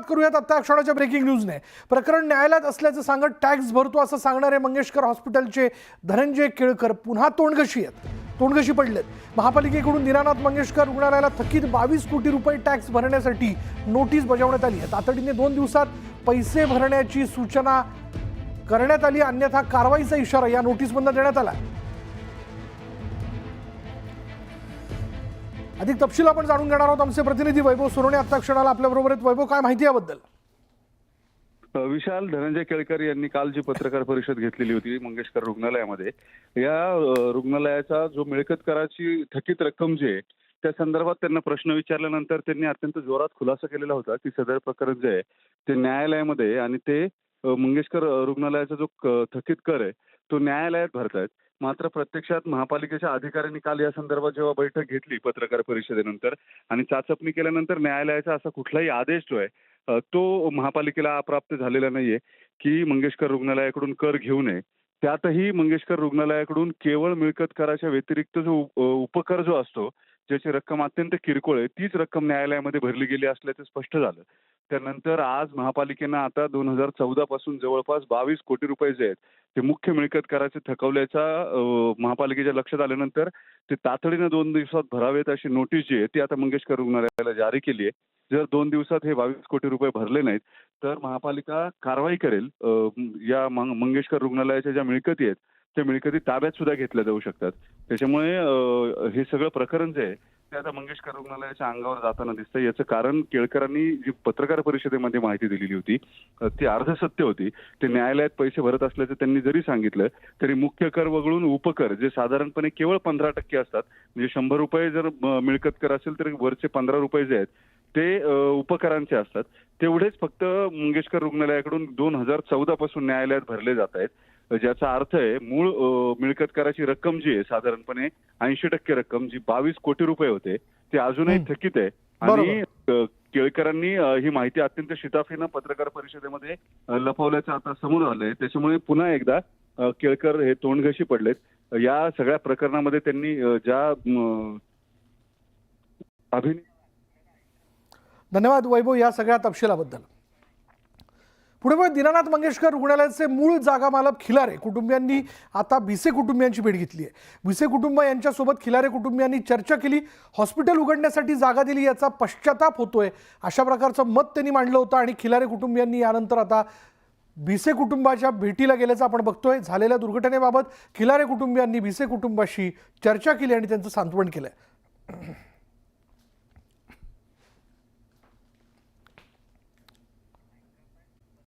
करूयात आता क्षणाच्या ब्रेकिंग न्यूजने। प्रकरण न्यायालयात असल्याचं सांगत टॅक्स भरतो असं सांगणारे मंगेशकर हॉस्पिटलचे धनंजय केळकर पुन्हा तोंडघशी पडलेत। महापालिकेकडून दीनानाथ मंगेशकर रुग्णालयाला थकीत 22 कोटी रुपये टॅक्स भरण्यासाठी नोटीस बजावण्यात आली आहे। तातडीने 2 दिवसात पैसे भरण्याची सूचना करण्यात आली, अन्यथा कारवाईचा इशारा या नोटीसमधून देण्यात आला। अधिक तपशील आपण जाणून घेणार आहोत। आमचे प्रतिनिधी वैभव सुरोणे आता क्षणाला आपल्या बरोबर आहेत। वैभव, काय माहिती याबद्दल? विशाल, धनंजय केळकर यांनी काल जी पत्रकार परिषद घेतलेली होती मंगेशकर रुग्णालयामध्ये, या रुग्णालयाचा जो मिळकत कराची थकीत रक्कम जी आहे त्या संदर्भात त्यांना प्रश्न विचारल्यानंतर त्यांनी अत्यंत जोरात खुलासा केलेला होता की सदर प्रकरण जे आहे ते न्यायालयामध्ये आणि ते मंगेशकर रुग्णालयाचा जो थकीत कर आहे तो न्यायालयात भरतायत। मात्र प्रत्यक्षात महापालिकेच्या अधिकाऱ्यांनी काल या संदर्भात जेव्हा बैठक घेतली पत्रकार परिषदेनंतर आणि चाचपणी केल्यानंतर न्यायालयाचा असा कुठलाही आदेश जो आहे तो महापालिकेला अप्राप्त झालेला नाहीये की मंगेशकर रुग्णालयाकडून कर घेऊ नये। त्यातही मंगेशकर रुग्णालयाकडून केवळ मिळकत कराच्या व्यतिरिक्त जो उपकर जो असतो, ज्याची रक्कम अत्यंत किरकोळ आहे, तीच रक्कम न्यायालयामध्ये भरली गेली असल्याचं स्पष्ट झालं। त्यानंतर आज महापालिकेनं आता 2014 पासून जवळपास 22 कोटी रुपये जे आहेत ते मुख्य मिळकत कराचे थकवल्याचा महापालिकेच्या लक्षात आल्यानंतर ते तातडीनं 2 दिवसात भरावेत अशी नोटीस जी आहे ती आता मंगेशकर रुग्णालयाला जारी केली आहे। जर 2 दिवसात हे 22 कोटी रुपये भरले नाहीत तर महापालिका कारवाई करेल। या मंगेशकर रुग्णालयाच्या ज्या मिळकती आहेत त्या मिळकती ताब्यात सुद्धा घेतल्या जाऊ शकतात। त्याच्यामुळे हे सगळं प्रकरण जे आहे ते आता मंगेशकर रुग्णालयाच्या अंगावर जाताना दिसतंय। याचं कारण केळकरांनी जी पत्रकार परिषदेमध्ये माहिती दिलेली होती ती अर्धसत्य होती। ते न्यायालयात पैसे भरत असल्याचं त्यांनी जरी सांगितलं तरी मुख्य कर वगळून उपकर जे साधारणपणे केवळ 15% असतात, म्हणजे 100 रुपये जर मिळकत कर असेल तर वरचे 15 रुपये जे आहेत ते उपकरांचे असतात। तेवढेच फक्त मंगेशकर रुग्णालयाकडून 2014 पासून न्यायालयात भरले जात आहेत, ज्याचा अर्थ आहे मूळ मिळकत कराची रक्कम जी आहे साधारणपणे 80% रक्कम जी 22 कोटी रुपये होते ते अजूनही थकीत आहे। आणि केळकरांनी ही माहिती अत्यंत शिताफीनं पत्रकार परिषदेमध्ये लपवल्याचं आता समोर आलंय। त्याच्यामुळे पुन्हा एकदा केळकर हे तोंडघशी पडलेत। या सगळ्या प्रकरणामध्ये त्यांनी ज्या धन्यवाद वैभव या सगळ्या तपशिलाबद्दल। पुढे दीनानाथ मंगेशकर रुग्णालयाचे मूळ जागा मालक खिलारे कुटुंबियांनी आता भिसे कुटुंबियांची भेट घेतली आहे। भिसे कुटुंब यांच्यासोबत खिलारे कुटुंबियांनी चर्चा केली, हॉस्पिटल उघडण्यासाठी जागा दिली याचा पश्चाताप होतोय अशा प्रकारचं मत त्यांनी मांडलं होतं। आणि खिलारे कुटुंबियांनी यानंतर आता भिसे कुटुंबाच्या भेटीला गेल्याचं आपण बघतोय। झालेल्या दुर्घटनेबाबत खिलारे कुटुंबियांनी भिसे कुटुंबाशी चर्चा केली आणि त्यांचं सांत्वन केलंय।